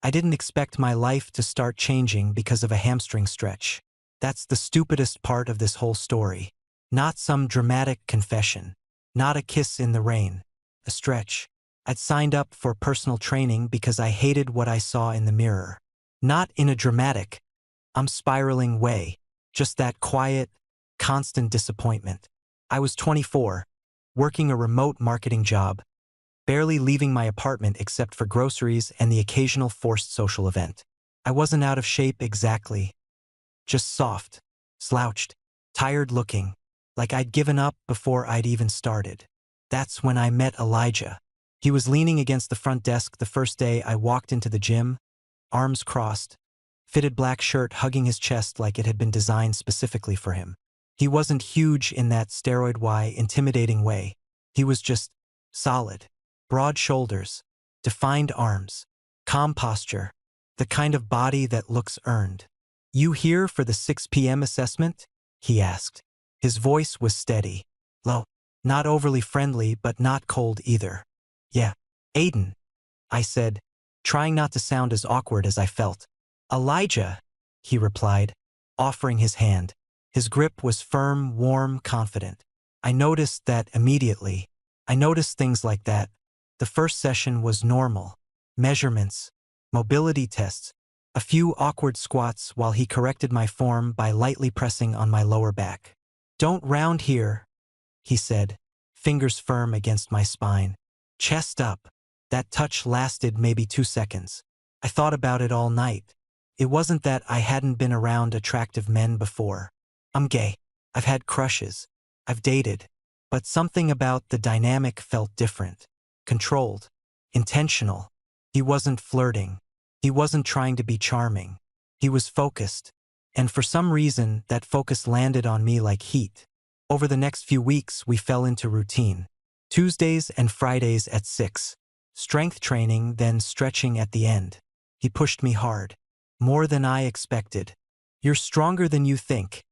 I didn't expect my life to start changing because of a hamstring stretch. That's the stupidest part of this whole story. Not some dramatic confession. Not a kiss in the rain. A stretch. I'd signed up for personal training because I hated what I saw in the mirror. Not in a dramatic, I'm spiraling way. Just that quiet, constant disappointment. I was 24, working a remote marketing job, barely leaving my apartment except for groceries and the occasional forced social event. I wasn't out of shape exactly. Just soft, slouched, tired looking, like I'd given up before I'd even started. That's when I met Elijah. He was leaning against the front desk the first day I walked into the gym, arms crossed, fitted black shirt hugging his chest like it had been designed specifically for him. He wasn't huge in that steroid-y, intimidating way. He was just solid. Broad shoulders, defined arms, calm posture, the kind of body that looks earned. "You here for the 6 p.m. assessment?" he asked. His voice was steady, low, not overly friendly but not cold either. "Yeah, Aiden," I said, trying not to sound as awkward as I felt. "Elijah," he replied, offering his hand. His grip was firm, warm, confident. I noticed that immediately. I noticed things like that. The first session was normal. Measurements, mobility tests, a few awkward squats while he corrected my form by lightly pressing on my lower back. "Don't round here," he said, fingers firm against my spine. "Chest up." That touch lasted maybe 2 seconds. I thought about it all night. It wasn't that I hadn't been around attractive men before. I'm gay. I've had crushes. I've dated. But something about the dynamic felt different. Controlled. Intentional. He wasn't flirting. He wasn't trying to be charming. He was focused. And for some reason, that focus landed on me like heat. Over the next few weeks, we fell into routine. Tuesdays and Fridays at 6. Strength training, then stretching at the end. He pushed me hard. More than I expected. "You're stronger than you think,"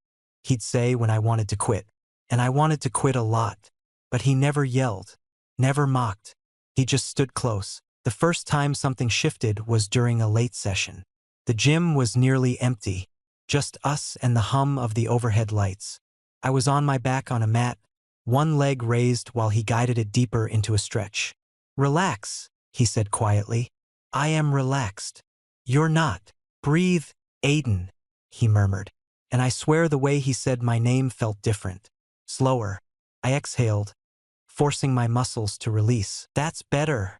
he'd say when I wanted to quit. And I wanted to quit a lot. But he never yelled. Never mocked. He just stood close. The first time something shifted was during a late session. The gym was nearly empty. Just us and the hum of the overhead lights. I was on my back on a mat, one leg raised while he guided it deeper into a stretch. "Relax," he said quietly. "I am relaxed." "You're not. Breathe, Aiden," he murmured. And I swear the way he said my name felt different. Slower. I exhaled, forcing my muscles to release. "That's better,"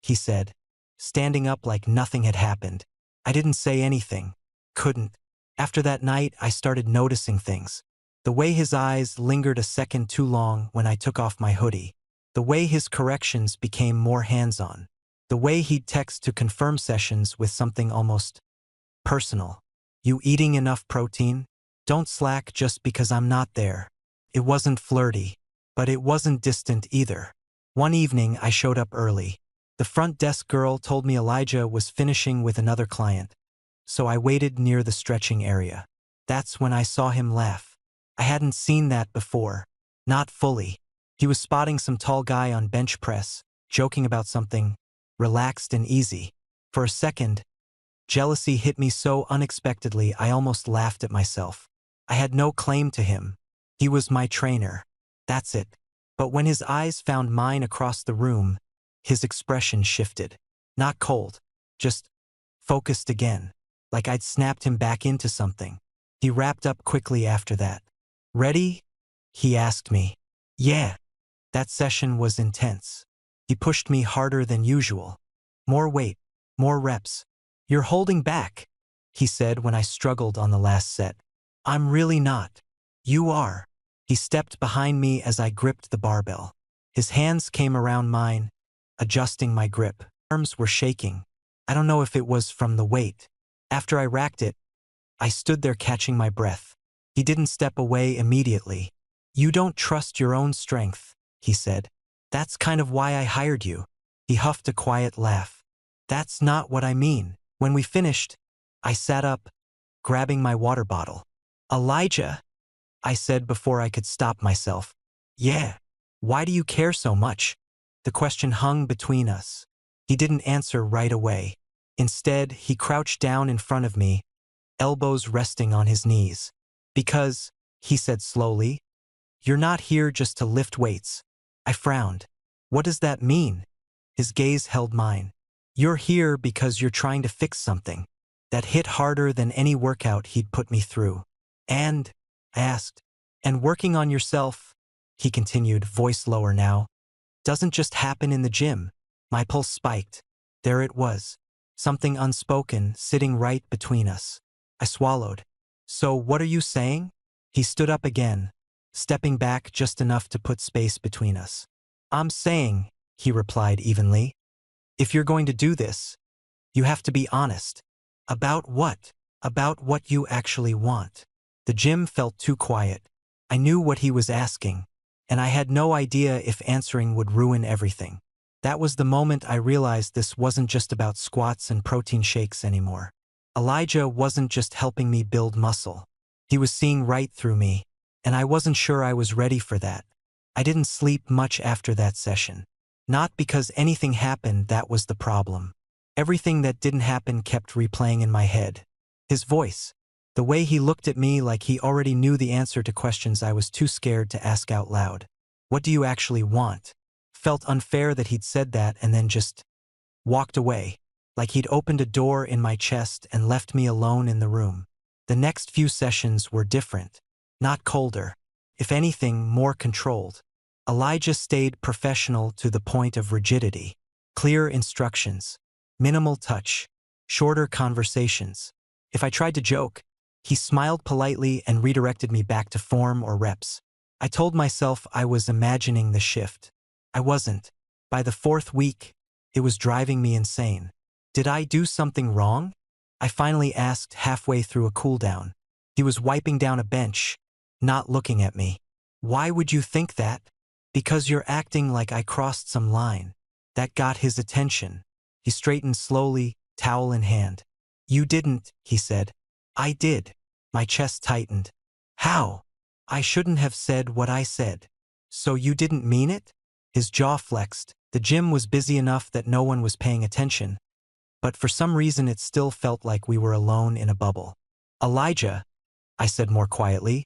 he said, standing up like nothing had happened. I didn't say anything. Couldn't. After that night, I started noticing things. The way his eyes lingered a second too long when I took off my hoodie. The way his corrections became more hands-on. The way he'd text to confirm sessions with something almost personal. "You eating enough protein? Don't slack just because I'm not there." It wasn't flirty, but it wasn't distant either. One evening, I showed up early. The front desk girl told me Elijah was finishing with another client, so I waited near the stretching area. That's when I saw him laugh. I hadn't seen that before. Not fully. He was spotting some tall guy on bench press, joking about something, relaxed and easy. For a second, jealousy hit me so unexpectedly I almost laughed at myself. I had no claim to him. He was my trainer. That's it. But when his eyes found mine across the room, his expression shifted. Not cold, just focused again, like I'd snapped him back into something. He wrapped up quickly after that. "Ready?" he asked me. "Yeah." That session was intense. He pushed me harder than usual. More weight, more reps. "You're holding back," he said when I struggled on the last set. "I'm really not." "You are." He stepped behind me as I gripped the barbell. His hands came around mine, adjusting my grip. Arms were shaking. I don't know if it was from the weight. After I racked it, I stood there catching my breath. He didn't step away immediately. "You don't trust your own strength," he said. "That's kind of why I hired you." He huffed a quiet laugh. "That's not what I mean." When we finished, I sat up, grabbing my water bottle. "Elijah," I said before I could stop myself. "Yeah. Why do you care so much?" The question hung between us. He didn't answer right away. Instead, he crouched down in front of me, elbows resting on his knees. Because, he said slowly, you're not here just to lift weights. I frowned. What does that mean? His gaze held mine. You're here because you're trying to fix something that hit harder than any workout he'd put me through. And, I asked, and working on yourself, he continued, voice lower now, doesn't just happen in the gym. My pulse spiked. There it was. Something unspoken, sitting right between us. I swallowed. So what are you saying? He stood up again, stepping back just enough to put space between us. I'm saying, he replied evenly, if you're going to do this, you have to be honest. About what? About what you actually want. The gym felt too quiet. I knew what he was asking, and I had no idea if answering would ruin everything. That was the moment I realized this wasn't just about squats and protein shakes anymore. Elijah wasn't just helping me build muscle. He was seeing right through me, and I wasn't sure I was ready for that. I didn't sleep much after that session. Not because anything happened, that was the problem. Everything that didn't happen kept replaying in my head. His voice, the way he looked at me like he already knew the answer to questions I was too scared to ask out loud. What do you actually want? Felt unfair that he'd said that and then just walked away, like he'd opened a door in my chest and left me alone in the room. The next few sessions were different, not colder, if anything, more controlled. Elijah stayed professional to the point of rigidity. Clear instructions, minimal touch, shorter conversations. If I tried to joke, he smiled politely and redirected me back to form or reps. I told myself I was imagining the shift. I wasn't. By the fourth week, it was driving me insane. Did I do something wrong? I finally asked halfway through a cooldown. He was wiping down a bench, not looking at me. Why would you think that? Because you're acting like I crossed some line. That got his attention. He straightened slowly, towel in hand. You didn't, he said. I did. My chest tightened. How? I shouldn't have said what I said. So you didn't mean it? His jaw flexed. The gym was busy enough that no one was paying attention, but for some reason it still felt like we were alone in a bubble. Elijah, I said more quietly,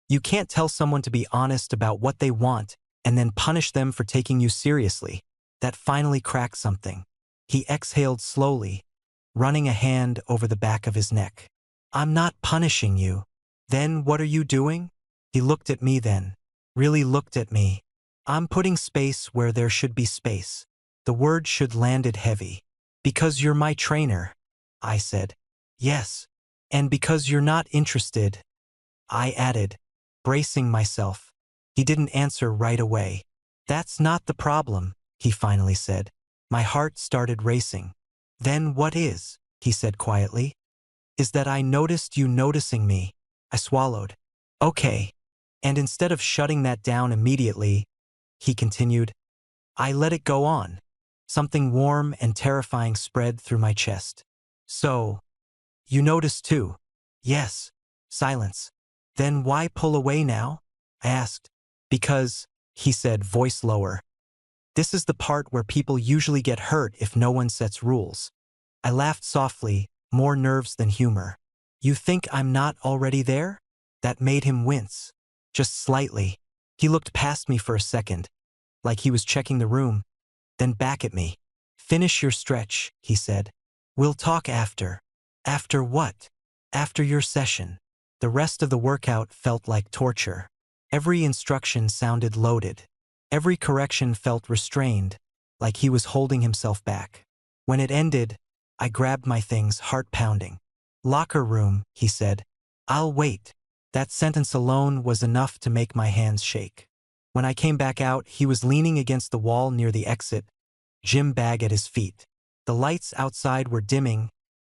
you can't tell someone to be honest about what they want and then punish them for taking you seriously. That finally cracked something. He exhaled slowly, running a hand over the back of his neck. I'm not punishing you. Then what are you doing? He looked at me then, really looked at me. I'm putting space where there should be space. The word should landed heavy. Because you're my trainer, I said. Yes. And because you're not interested, I added, bracing myself. He didn't answer right away. That's not the problem, he finally said. My heart started racing. Then what is, he said quietly, is that I noticed you noticing me. I swallowed. Okay. And instead of shutting that down immediately, he continued, I let it go on. Something warm and terrifying spread through my chest. So, you noticed too? Yes. Silence. Then why pull away now? I asked. Because, he said, voice lower. This is the part where people usually get hurt if no one sets rules. I laughed softly, more nerves than humor. You think I'm not already there? That made him wince. Just slightly. He looked past me for a second, like he was checking the room, then back at me. Finish your stretch, he said. We'll talk after. After what? After your session. The rest of the workout felt like torture. Every instruction sounded loaded. Every correction felt restrained, like he was holding himself back. When it ended, I grabbed my things, heart pounding. Locker room, he said. I'll wait. That sentence alone was enough to make my hands shake. When I came back out, he was leaning against the wall near the exit, gym bag at his feet. The lights outside were dimming,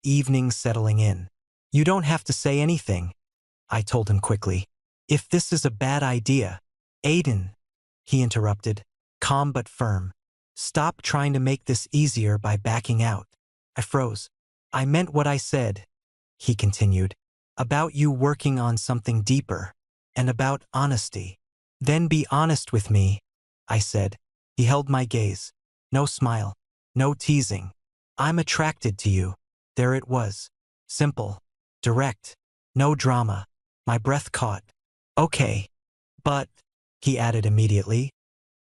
evening settling in. You don't have to say anything, I told him quickly. If this is a bad idea. Aiden, he interrupted, calm but firm. Stop trying to make this easier by backing out. I froze. I meant what I said, he continued. About you working on something deeper, and about honesty. Then be honest with me, I said. He held my gaze. No smile, no teasing, I'm attracted to you. There it was. Simple. Direct. No drama. My breath caught. Okay. But, he added immediately,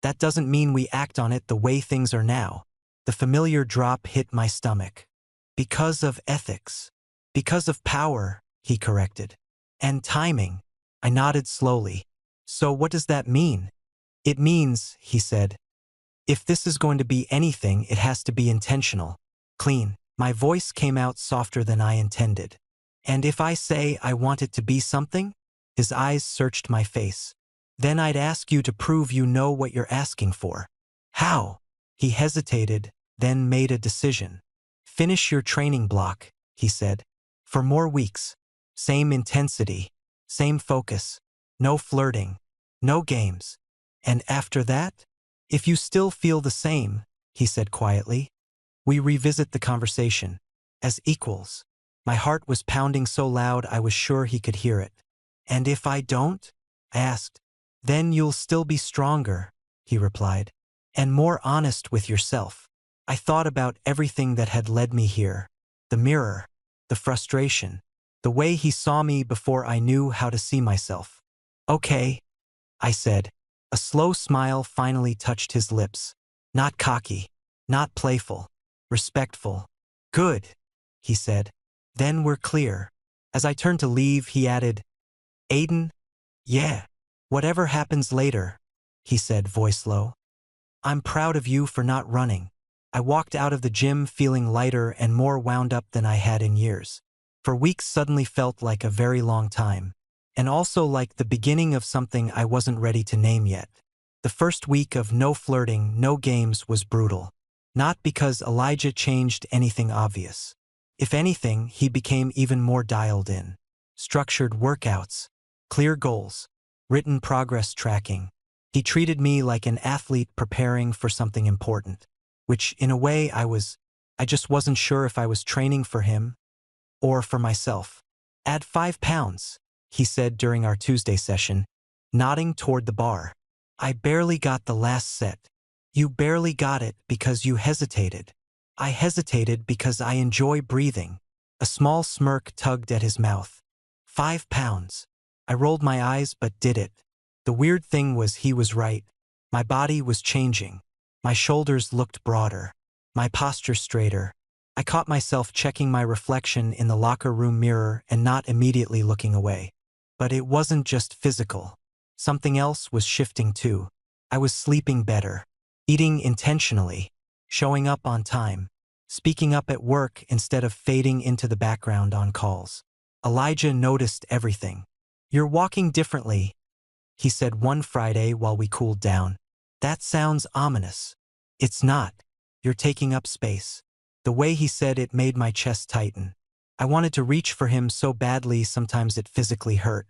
that doesn't mean we act on it the way things are now. The familiar drop hit my stomach. Because of ethics. Because of power, he corrected. And timing. I nodded slowly. So what does that mean? It means, he said, if this is going to be anything, it has to be intentional. Clean. My voice came out softer than I intended. And if I say I want it to be something? His eyes searched my face. Then I'd ask you to prove you know what you're asking for. How? He hesitated, then made a decision. Finish your training block, he said. For more weeks. Same intensity. Same focus. No flirting. No games. And after that? If you still feel the same, he said quietly, we revisit the conversation. As equals. My heart was pounding so loud I was sure he could hear it. And if I don't? I asked. Then you'll still be stronger, he replied. And more honest with yourself. I thought about everything that had led me here. The mirror. The frustration. The way he saw me before I knew how to see myself. Okay, I said. A slow smile finally touched his lips. Not cocky. Not playful. Respectful. Good, he said. Then we're clear. As I turned to leave, he added, Aiden? Yeah. Whatever happens later, he said, voice low. I'm proud of you for not running. I walked out of the gym feeling lighter and more wound up than I had in years. For weeks suddenly felt like a very long time. And also like the beginning of something I wasn't ready to name yet. The first week of no flirting, no games was brutal. Not because Elijah changed anything obvious. If anything, he became even more dialed in. Structured workouts. Clear goals. Written progress tracking. He treated me like an athlete preparing for something important. Which, in a way, I just wasn't sure if I was training for him or for myself. Add 5 pounds, he said during our Tuesday session, nodding toward the bar. I barely got the last set. You barely got it because you hesitated. I hesitated because I enjoy breathing. A small smirk tugged at his mouth. 5 pounds. I rolled my eyes but did it. The weird thing was he was right. My body was changing. My shoulders looked broader. My posture straighter. I caught myself checking my reflection in the locker room mirror and not immediately looking away. But it wasn't just physical. Something else was shifting too. I was sleeping better. Eating intentionally. Showing up on time. Speaking up at work instead of fading into the background on calls. Elijah noticed everything. You're walking differently, he said one Friday while we cooled down. That sounds ominous. It's not. You're taking up space. The way he said it made my chest tighten. I wanted to reach for him so badly sometimes it physically hurt.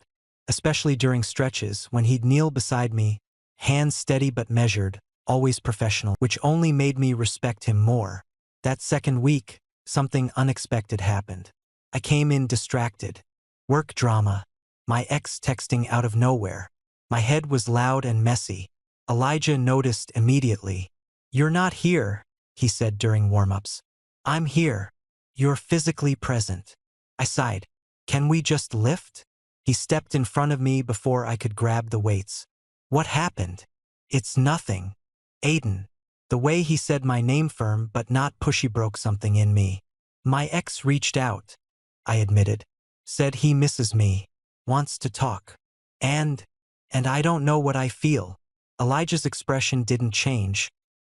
Especially during stretches when he'd kneel beside me, hands steady but measured, always professional, which only made me respect him more. That second week, something unexpected happened. I came in distracted. Work drama. My ex texting out of nowhere. My head was loud and messy. Elijah noticed immediately. You're not here, he said during warm-ups. I'm here. You're physically present. I sighed. Can we just lift? He stepped in front of me before I could grab the weights. What happened? It's nothing. Aiden. The way he said my name firm but not pushy broke something in me. My ex reached out, I admitted. Said he misses me. Wants to talk. And I don't know what I feel. Elijah's expression didn't change,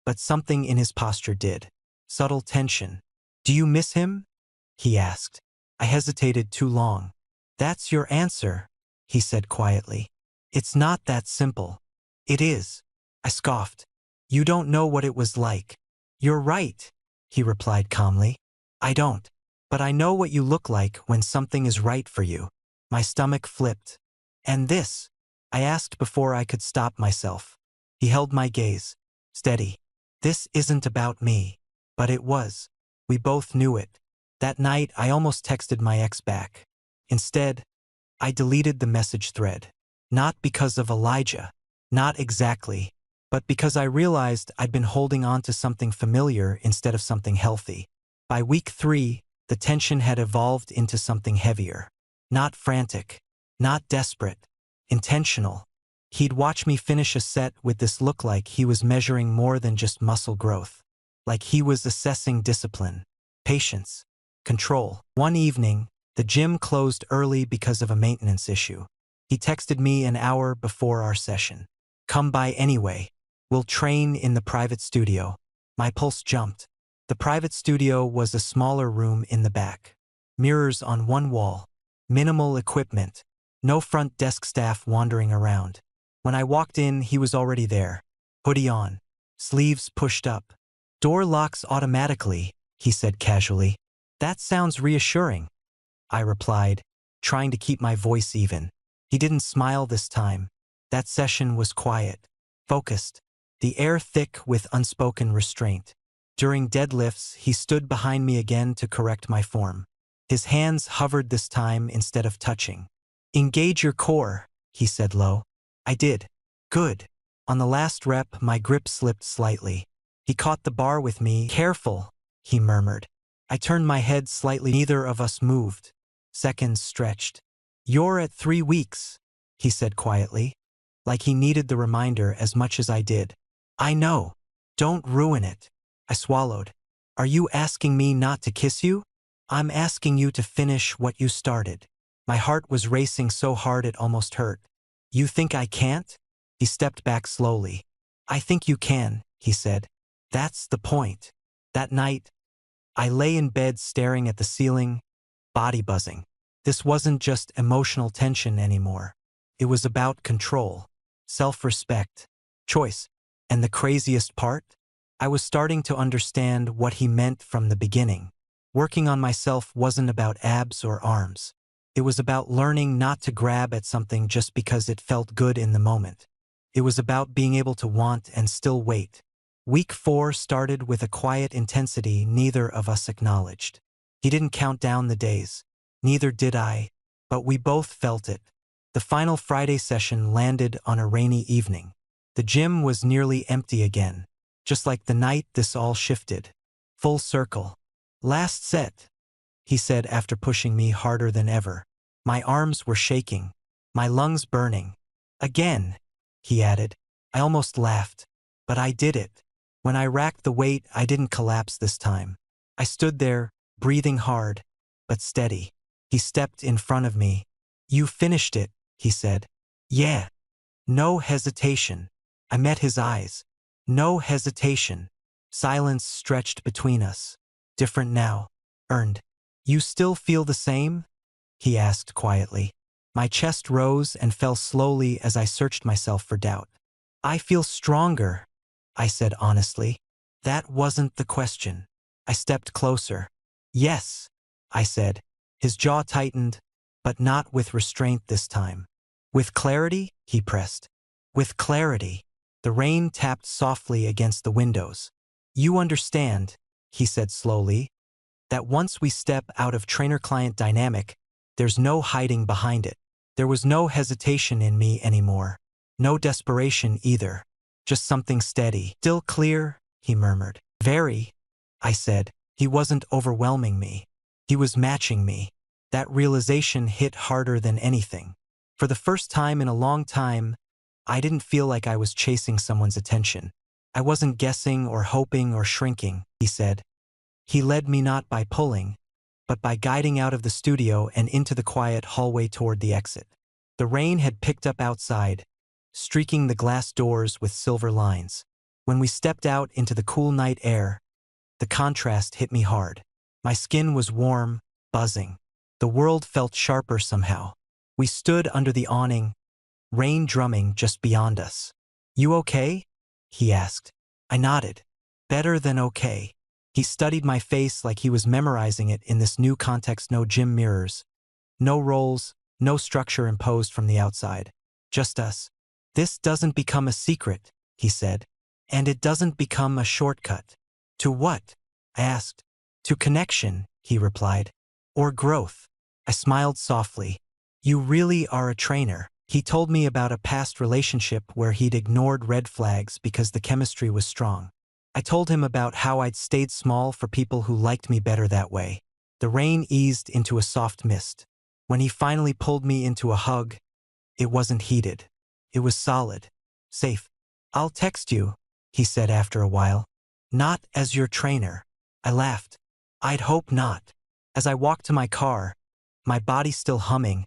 but something in his posture did. Subtle tension. Do you miss him? He asked. I hesitated too long. That's your answer, he said quietly. It's not that simple. It is. I scoffed. You don't know what it was like. You're right, he replied calmly. I don't. But I know what you look like when something is right for you. My stomach flipped. And this? I asked before I could stop myself. He held my gaze. Steady. This isn't about me. But it was. We both knew it. That night, I almost texted my ex back. Instead, I deleted the message thread. Not because of Elijah. Not exactly. But because I realized I'd been holding on to something familiar instead of something healthy. By week 3, the tension had evolved into something heavier. Not frantic, not desperate, intentional. He'd watch me finish a set with this look like he was measuring more than just muscle growth. Like he was assessing discipline, patience, control. One evening, the gym closed early because of a maintenance issue. He texted me an hour before our session. "Come by anyway. We'll train in the private studio." My pulse jumped. The private studio was a smaller room in the back. Mirrors on one wall. Minimal equipment. No front desk staff wandering around. When I walked in, he was already there. Hoodie on. Sleeves pushed up. "Door locks automatically," he said casually. "That sounds reassuring," I replied, trying to keep my voice even. He didn't smile this time. That session was quiet, focused, the air thick with unspoken restraint. During deadlifts, he stood behind me again to correct my form. His hands hovered this time instead of touching. "Engage your core," he said low. I did. Good. On the last rep, my grip slipped slightly. He caught the bar with me. "Careful," he murmured. I turned my head slightly. Neither of us moved. Seconds stretched. "You're at 3 weeks," he said quietly, like he needed the reminder as much as I did. "I know. Don't ruin it." I swallowed. "Are you asking me not to kiss you?" "I'm asking you to finish what you started." My heart was racing so hard it almost hurt. "You think I can't?" He stepped back slowly. "I think you can," he said. "That's the point." That night, I lay in bed staring at the ceiling, body buzzing. This wasn't just emotional tension anymore. It was about control, self-respect, choice. And the craziest part? I was starting to understand what he meant from the beginning. Working on myself wasn't about abs or arms. It was about learning not to grab at something just because it felt good in the moment. It was about being able to want and still wait. Week 4 started with a quiet intensity neither of us acknowledged. He didn't count down the days. Neither did I, but we both felt it. The final Friday session landed on a rainy evening. The gym was nearly empty again. Just like the night this all shifted. Full circle. "Last set," he said after pushing me harder than ever. My arms were shaking. My lungs burning. "Again," he added. I almost laughed. But I did it. When I racked the weight, I didn't collapse this time. I stood there, breathing hard, but steady. He stepped in front of me. "You finished it," he said. "Yeah." No hesitation. I met his eyes. No hesitation. Silence stretched between us. Different now. Earned. "You still feel the same?" he asked quietly. My chest rose and fell slowly as I searched myself for doubt. "I feel stronger," I said honestly. That wasn't the question. I stepped closer. "Yes," I said. His jaw tightened, but not with restraint this time. "With clarity?" he pressed. "With clarity." The rain tapped softly against the windows. "You understand," he said slowly, "that once we step out of trainer-client dynamic, there's no hiding behind it." There was no hesitation in me anymore. No desperation either. Just something steady. "Still clear?" he murmured. "Very," I said. He wasn't overwhelming me. He was matching me. That realization hit harder than anything. For the first time in a long time, I didn't feel like I was chasing someone's attention. I wasn't guessing or hoping or shrinking, he said. He led me not by pulling, but by guiding out of the studio and into the quiet hallway toward the exit. The rain had picked up outside, streaking the glass doors with silver lines. When we stepped out into the cool night air, the contrast hit me hard. My skin was warm, buzzing. The world felt sharper somehow. We stood under the awning, rain drumming just beyond us. "You okay?" he asked. I nodded. "Better than okay." He studied my face like he was memorizing it in this new context. No gym mirrors. No roles, no structure imposed from the outside. Just us. "This doesn't become a secret," he said. "And it doesn't become a shortcut." "To what?" I asked. "To connection," he replied. "Or growth." I smiled softly. "You really are a trainer." He told me about a past relationship where he'd ignored red flags because the chemistry was strong. I told him about how I'd stayed small for people who liked me better that way. The rain eased into a soft mist. When he finally pulled me into a hug, it wasn't heated. It was solid. Safe. "I'll text you," he said after a while. "Not as your trainer." I laughed. "I'd hope not." As I walked to my car, my body still humming,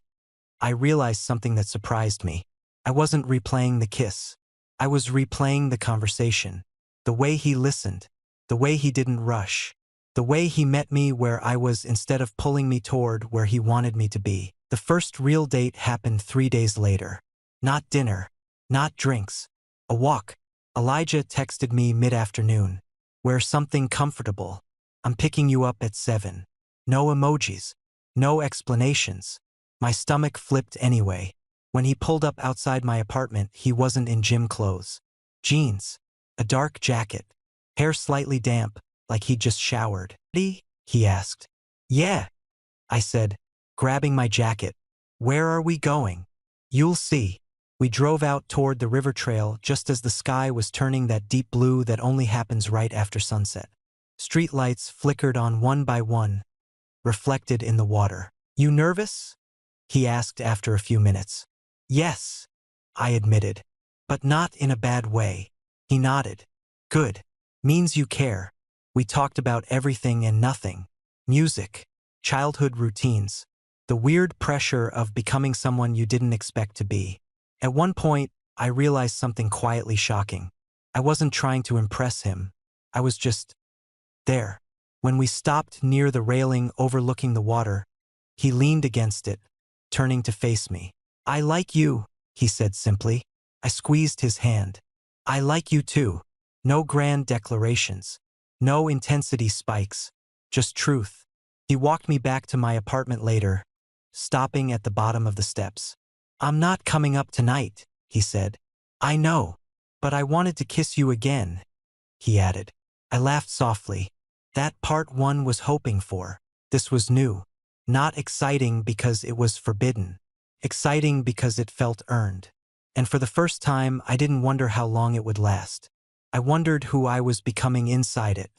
I realized something that surprised me. I wasn't replaying the kiss. I was replaying the conversation. The way he listened. The way he didn't rush. The way he met me where I was instead of pulling me toward where he wanted me to be. The first real date happened 3 days later. Not dinner. Not drinks. A walk. Elijah texted me mid-afternoon. "Wear something comfortable. I'm picking you up at 7. No emojis. No explanations. My stomach flipped anyway. When he pulled up outside my apartment, he wasn't in gym clothes. Jeans. A dark jacket. Hair slightly damp, like he'd just showered. "Ready?" he asked. "Yeah," I said, grabbing my jacket. "Where are we going?" "You'll see." We drove out toward the river trail just as the sky was turning that deep blue that only happens right after sunset. Street lights flickered on one by one, reflected in the water. "You nervous?" he asked after a few minutes. "Yes," I admitted, "but not in a bad way." He nodded. "Good. Means you care." We talked about everything and nothing. Music, childhood routines, the weird pressure of becoming someone you didn't expect to be. At one point, I realized something quietly shocking. I wasn't trying to impress him. I was just there. When we stopped near the railing overlooking the water, he leaned against it, turning to face me. "I like you," he said simply. I squeezed his hand. "I like you too." No grand declarations. No intensity spikes. Just truth. He walked me back to my apartment later, stopping at the bottom of the steps. "I'm not coming up tonight," he said. "I know. But I wanted to kiss you again," he added. I laughed softly. That part one was hoping for. This was new. Not exciting because it was forbidden. Exciting because it felt earned. And for the first time, I didn't wonder how long it would last. I wondered who I was becoming inside it.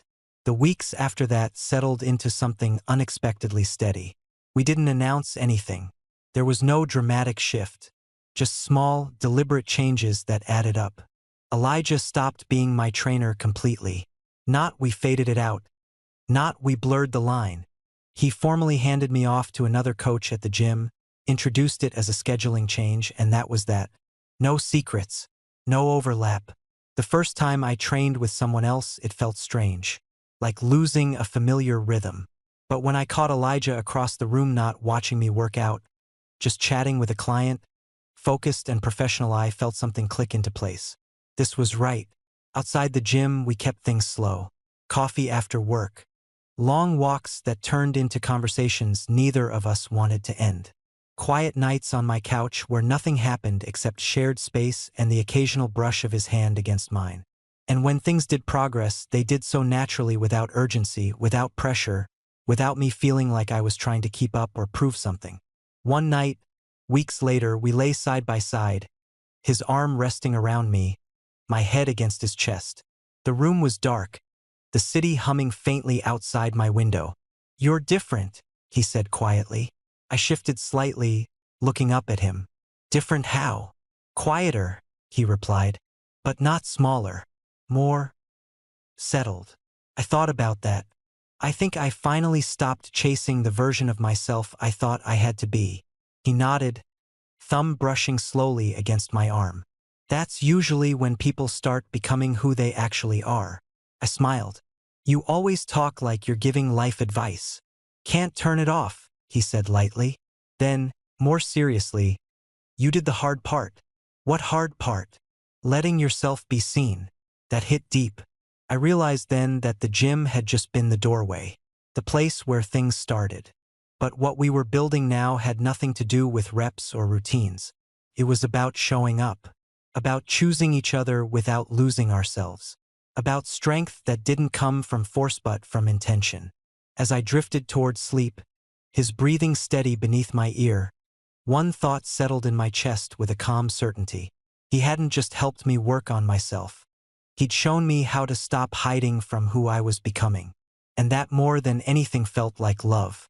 The weeks after that settled into something unexpectedly steady. We didn't announce anything. There was no dramatic shift. Just small, deliberate changes that added up. Elijah stopped being my trainer completely. Not we faded it out. Not we blurred the line. He formally handed me off to another coach at the gym, introduced it as a scheduling change, and that was that. No secrets. No overlap. The first time I trained with someone else, it felt strange. Like losing a familiar rhythm. But when I caught Elijah across the room not watching me work out, just chatting with a client, focused and professional, I felt something click into place. This was right. Outside the gym, we kept things slow. Coffee after work. Long walks that turned into conversations neither of us wanted to end. Quiet nights on my couch where nothing happened except shared space and the occasional brush of his hand against mine. And when things did progress, they did so naturally, without urgency, without pressure, without me feeling like I was trying to keep up or prove something. One night, weeks later, we lay side by side, his arm resting around me, my head against his chest. The room was dark, the city humming faintly outside my window. "You're different," he said quietly. I shifted slightly, looking up at him. "Different how?" "Quieter," he replied, "but not smaller. More settled." I thought about that. I think I finally stopped chasing the version of myself I thought I had to be. He nodded, thumb brushing slowly against my arm. "That's usually when people start becoming who they actually are." I smiled. "You always talk like you're giving life advice." "Can't turn it off," he said lightly. Then, more seriously, "You did the hard part." "What hard part?" "Letting yourself be seen." That hit deep. I realized then that the gym had just been the doorway, the place where things started. But what we were building now had nothing to do with reps or routines. It was about showing up, about choosing each other without losing ourselves, about strength that didn't come from force but from intention. As I drifted toward sleep, his breathing steady beneath my ear, one thought settled in my chest with a calm certainty. He hadn't just helped me work on myself. He'd shown me how to stop hiding from who I was becoming. And that more than anything felt like love.